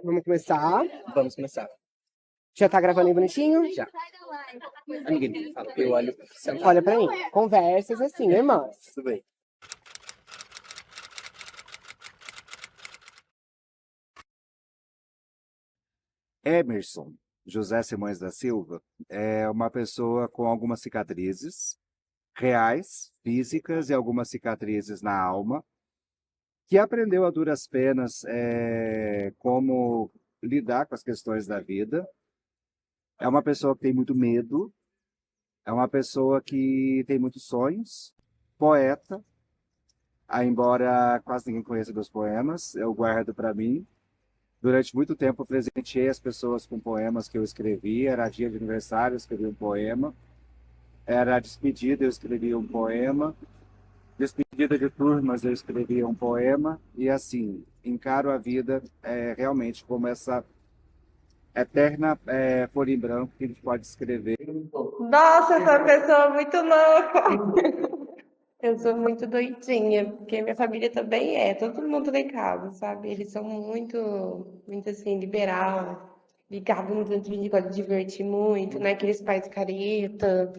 Vamos começar. Vamos começar. Já tá gravando aí bonitinho? Já. Amiguinho, fala. Eu olho. Olha pra mim. Conversas assim, irmãs. Tudo bem. Emerson José Simões da Silva é uma pessoa com algumas cicatrizes reais, físicas e algumas cicatrizes na alma, que aprendeu a duras penas como lidar com as questões da vida. É uma pessoa que tem muito medo, é uma pessoa que tem muitos sonhos, poeta, embora quase ninguém conheça meus poemas, eu guardo para mim. Durante muito tempo eu presenteei as pessoas com poemas que eu escrevi. Era dia de aniversário, eu escrevi um poema. Era despedida, eu escrevi um poema. Despedida de turmas, eu escrevi um poema. E assim, encaro a vida realmente como essa eterna folha em branco que a gente pode escrever. Nossa, eu sou uma pessoa muito louca. Eu sou muito doidinha, porque minha família também é, todo mundo lá em casa, sabe? Eles são muito assim, liberal, ligado no sentido de gosta de divertir muito, não é aqueles pais careta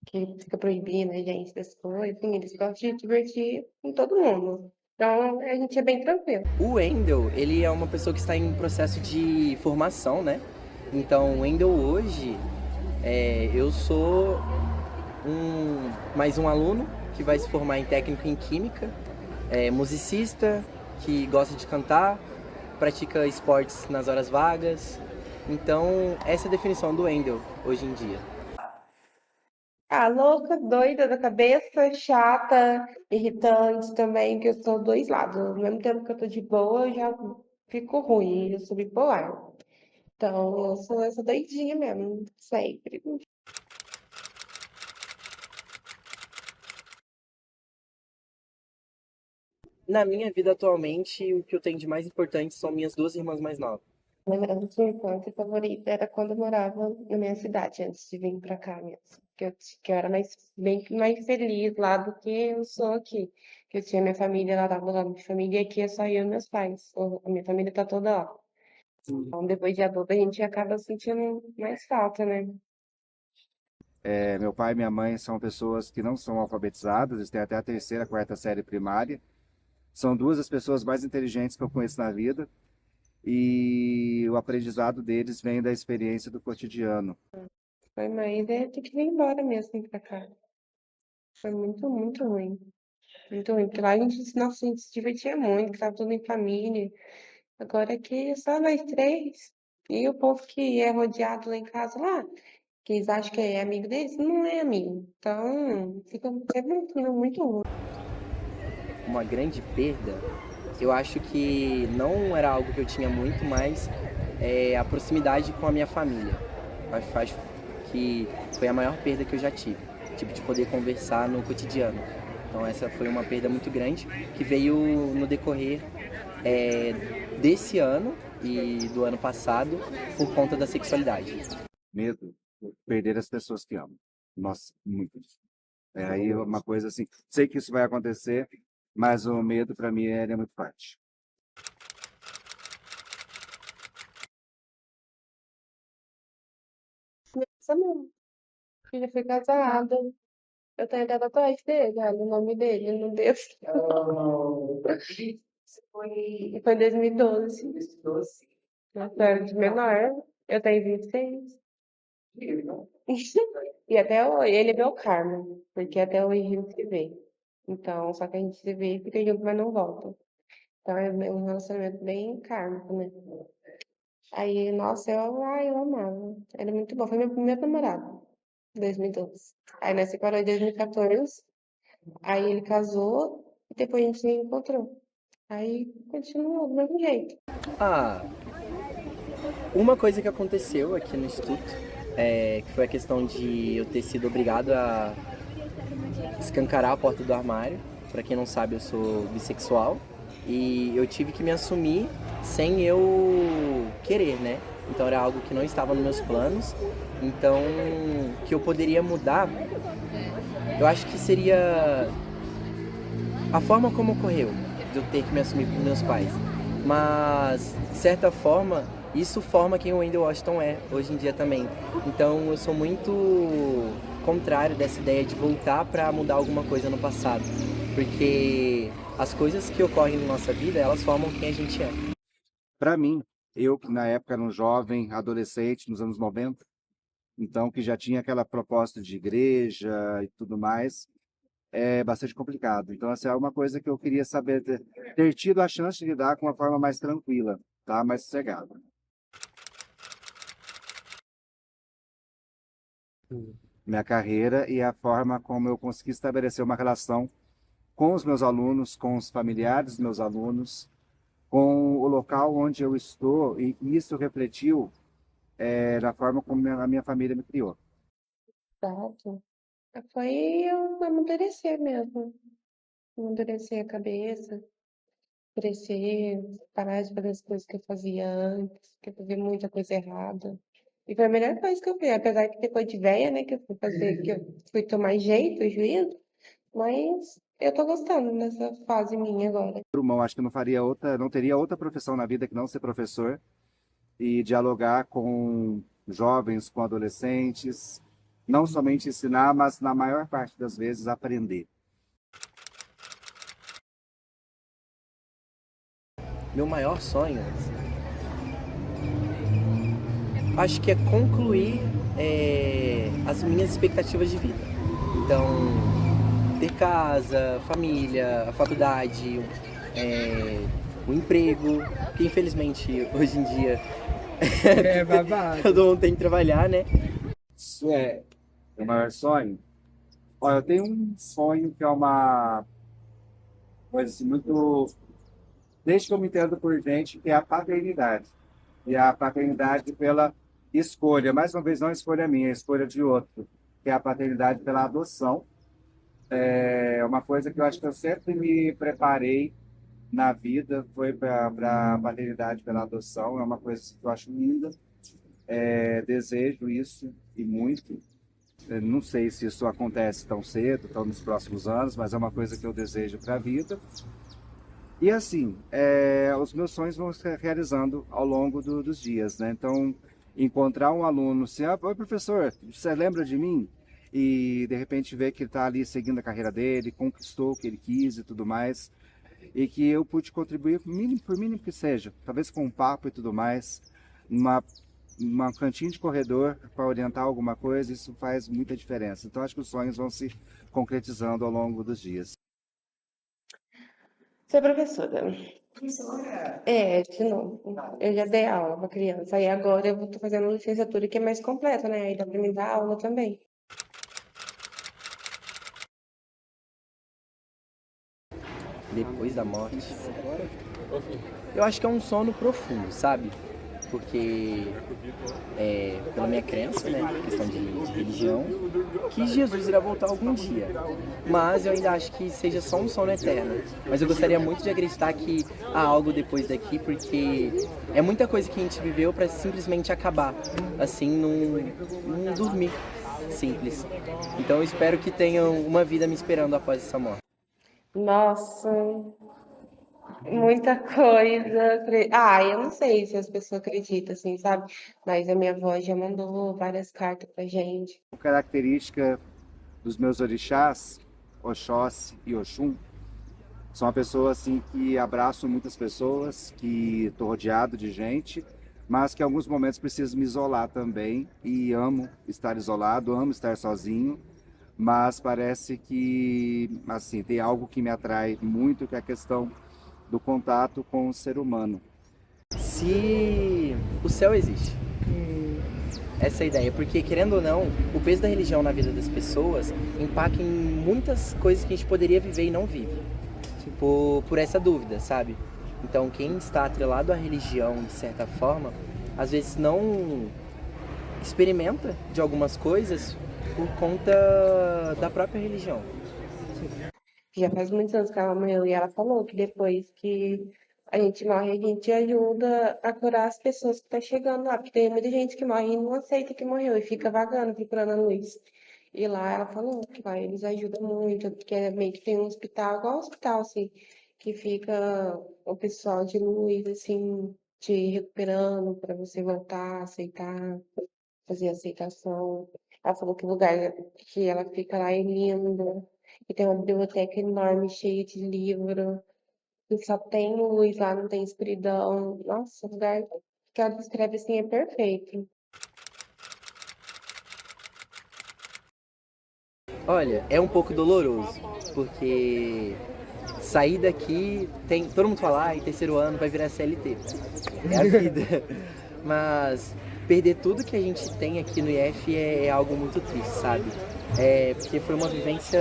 que fica proibindo a gente das coisas, assim, eles gostam de divertir com todo mundo. Então, a gente é bem tranquilo. O Wendel, ele é uma pessoa que está em processo de formação, né? Então, o Wendel hoje, eu sou mais um aluno que vai se formar em técnico em química, musicista, que gosta de cantar, pratica esportes nas horas vagas. Então, essa é a definição do Wendel hoje em dia. Ah, louca, doida da cabeça, chata, irritante também, que eu sou dois lados. Ao mesmo tempo que eu tô de boa, eu já fico ruim, eu sou bipolar. Então, eu sou essa doidinha mesmo, sempre. Na minha vida atualmente, o que eu tenho de mais importante são minhas duas irmãs mais novas. Lembrança de infância favorita era quando eu morava na minha cidade, antes de vir pra cá mesmo. Que eu era bem mais feliz lá do que eu sou aqui. Que eu tinha minha família lá, tava lá, minha família, e aqui é só eu e meus pais. A minha família tá toda lá. Então, depois de adulta, a gente acaba sentindo mais falta, né? Meu pai e minha mãe são pessoas que não são alfabetizadas, eles têm até a terceira, quarta série primária. São duas das pessoas mais inteligentes que eu conheço na vida. E o aprendizado deles vem da experiência do cotidiano. Foi mais ter que vir embora mesmo pra cá. Foi muito, muito ruim. Muito ruim. Porque lá nossa, a gente se divertia muito, que tava tudo em família. Agora aqui é só nós três. E o povo que é rodeado lá em casa, lá, que eles acham que é amigo deles, não é amigo. Então, fica sempre um clima muito ruim. Uma grande perda, eu acho que não era algo que eu tinha muito, mas a proximidade com a minha família. Acho que foi a maior perda que eu já tive, tipo de poder conversar no cotidiano. Então essa foi uma perda muito grande que veio no decorrer desse ano e do ano passado por conta da sexualidade. Medo de perder as pessoas que amam. Nossa, muito. Aí uma coisa assim, sei que isso vai acontecer, mas o medo para mim é muito forte. Nossa, não. Filha foi casada. Eu tenho até tatuagem dele, olha o nome dele, no dedo. Foi em 2012. Eu era de menor. Eu tenho 26. E até hoje, ele é meu karma, porque até hoje a gente se vê. Então, só que a gente se vê e fica junto, mas não volta. Então é um relacionamento bem kármico, né? Aí, nossa, eu amava. Ele é muito bom. Foi meu primeiro namorado, em 2012. Aí nós separou em 2014. Aí ele casou e depois a gente se encontrou. Aí continuou do mesmo jeito. Ah, uma coisa que aconteceu aqui no Instituto, que foi a questão de eu ter sido obrigado a escancarar a porta do armário. Pra quem não sabe, eu sou bissexual e eu tive que me assumir sem eu querer, né? Então era algo que não estava nos meus planos. Então, que eu poderia mudar, eu acho que seria a forma como ocorreu de eu ter que me assumir com meus pais. mas, de certa forma, isso forma quem o Wendell Washington é hoje em dia também. Então eu sou muito contrário dessa ideia de voltar para mudar alguma coisa no passado, porque as coisas que ocorrem na nossa vida, elas formam quem a gente é. Para mim, eu que na época era um jovem, adolescente, nos anos 90, então que já tinha aquela proposta de igreja e tudo mais, é bastante complicado. Então, essa é uma coisa que eu queria saber, ter tido a chance de lidar com uma forma mais tranquila, tá? Mais sossegada. Minha carreira e a forma como eu consegui estabelecer uma relação com os meus alunos, com os familiares dos meus alunos, com o local onde eu estou, e isso refletiu na forma como a minha família me criou. Exato. Foi eu amadurecer mesmo. Amadurecer a cabeça, crescer, parar de fazer as coisas que eu fazia antes, que eu fazia muita coisa errada. E foi a melhor coisa que eu fiz, apesar que depois de velha, né, que eu fui fazer, que eu fui tomar jeito, juízo, mas eu tô gostando dessa fase minha agora. Irmão, acho que não faria outra, não teria outra profissão na vida que não ser professor e dialogar com jovens, com adolescentes, não somente ensinar, mas na maior parte das vezes aprender. Meu maior sonho, acho que é concluir as minhas expectativas de vida. Então, ter casa, família, a faculdade, o emprego, que infelizmente hoje em dia É babado. todo mundo tem que trabalhar, né? Isso é o maior sonho? Olha, eu tenho um sonho que é uma coisa assim, muito. Desde que eu me entendo por gente, que é a paternidade. E a paternidade pela escolha, mais uma vez, não a escolha minha, a escolha de outro, que é a paternidade pela adoção. É uma coisa que eu acho que eu sempre me preparei na vida, foi para a paternidade pela adoção. É uma coisa que eu acho linda. Desejo isso e muito. Não sei se isso acontece tão cedo, tão nos próximos anos, mas é uma coisa que eu desejo para a vida. E assim, os meus sonhos vão se realizando ao longo dos dias, né? Então, encontrar um aluno, assim, oi professor, você lembra de mim? E de repente ver que ele está ali seguindo a carreira dele, conquistou o que ele quis e tudo mais, e que eu pude contribuir, por mínimo que seja, talvez com um papo e tudo mais, uma cantinho de corredor para orientar alguma coisa, isso faz muita diferença. Então, acho que os sonhos vão se concretizando ao longo dos dias. Ser professora. É, de novo. Eu já dei aula para criança. Aí agora eu tô fazendo licenciatura que é mais completa, né? Aí dá pra me dar aula também. Depois da morte. Eu acho que é um sono profundo, sabe? Porque, pela minha crença, né, questão de religião, que Jesus irá voltar algum dia. Mas eu ainda acho que seja só um sono eterno. Mas eu gostaria muito de acreditar que há algo depois daqui, porque é muita coisa que a gente viveu para simplesmente acabar, assim, num dormir simples. Então eu espero que tenham uma vida me esperando após essa morte. Nossa, muita coisa. Eu não sei se as pessoas acreditam, assim, sabe? Mas a minha avó já mandou várias cartas pra gente. Característica dos meus orixás, Oxóssi e Oxum, sou uma pessoa assim que abraço muitas pessoas, que estou rodeado de gente, mas que em alguns momentos preciso me isolar também e amo estar isolado, amo estar sozinho, mas parece que assim tem algo que me atrai muito, que é a questão do contato com o ser humano. Se o céu existe. Essa é a ideia, porque querendo ou não, o peso da religião na vida das pessoas impacta em muitas coisas que a gente poderia viver e não vive, por essa dúvida, sabe? Então quem está atrelado à religião, de certa forma, às vezes não experimenta de algumas coisas por conta da própria religião. Já faz muitos anos que ela morreu e ela falou que depois que a gente morre, a gente ajuda a curar as pessoas que estão chegando lá. Porque tem muita gente que morre e não aceita que morreu e fica vagando, procurando a luz. E lá ela falou que lá eles ajudam muito, porque é meio que tem um hospital, igual um hospital, assim. que fica o pessoal de luz, assim, te recuperando para você voltar, aceitar, fazer a aceitação. Ela falou que o lugar que ela fica lá é lindo, e tem uma biblioteca enorme, cheia de livro, e só tem luz lá, não tem escuridão. Nossa, o lugar que ela descreve assim é perfeito. Olha, é um pouco doloroso, porque sair daqui, tem, todo mundo fala, em terceiro ano vai virar CLT. É a vida. Mas perder tudo que a gente tem aqui no IF é algo muito triste, sabe? Porque foi uma vivência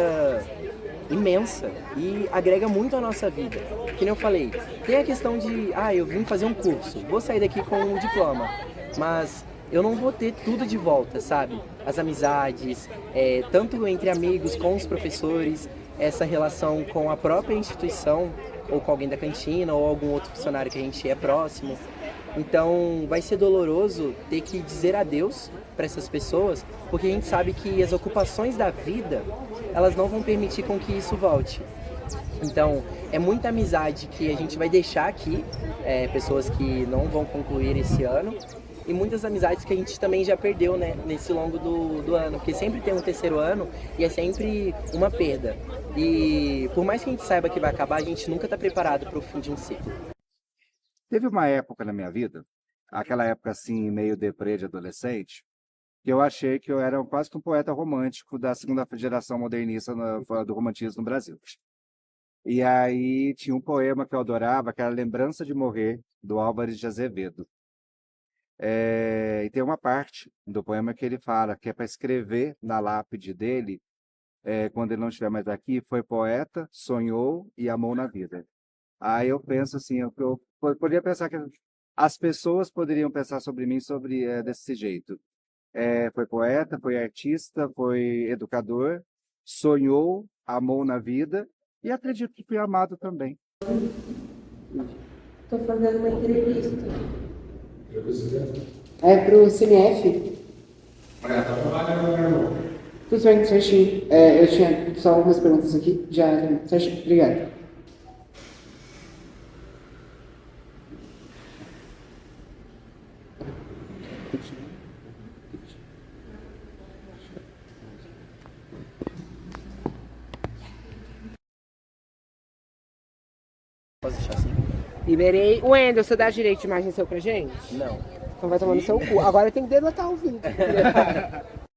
imensa e agrega muito à nossa vida. Que nem eu falei, tem a questão de, eu vim fazer um curso, vou sair daqui com um diploma, mas eu não vou ter tudo de volta, sabe? As amizades, tanto entre amigos, com os professores, essa relação com a própria instituição, ou com alguém da cantina, ou algum outro funcionário que a gente é próximo. Então vai ser doloroso ter que dizer adeus para essas pessoas, porque a gente sabe que as ocupações da vida, elas não vão permitir com que isso volte. Então é muita amizade que a gente vai deixar aqui, pessoas que não vão concluir esse ano, e muitas amizades que a gente também já perdeu, né, nesse longo do ano, porque sempre tem um terceiro ano e é sempre uma perda. E por mais que a gente saiba que vai acabar, a gente nunca está preparado para o fim de um ciclo. Teve uma época na minha vida, aquela época assim, meio deprê de adolescente, que eu achei que eu era quase que um poeta romântico da segunda geração modernista do romantismo no Brasil. E aí tinha um poema que eu adorava, que era Lembrança de Morrer, do Álvares de Azevedo. E tem uma parte do poema que ele fala que é para escrever na lápide dele, quando ele não estiver mais aqui, foi poeta, sonhou e amou na vida. Aí eu penso assim, eu poderia pensar que as pessoas poderiam pensar sobre mim desse jeito. Foi poeta, foi artista, foi educador, sonhou, amou na vida e acredito que fui amado também. Estou fazendo uma entrevista. É pro CNF? Tudo bem, certinho. Eu tinha só algumas perguntas aqui. Já, certinho. Obrigado. Posso deixar assim? Liberei. Wendel, você dá direito de imagem seu pra gente? Não. Então vai tomar no seu cu. Agora tem que deletar o vídeo.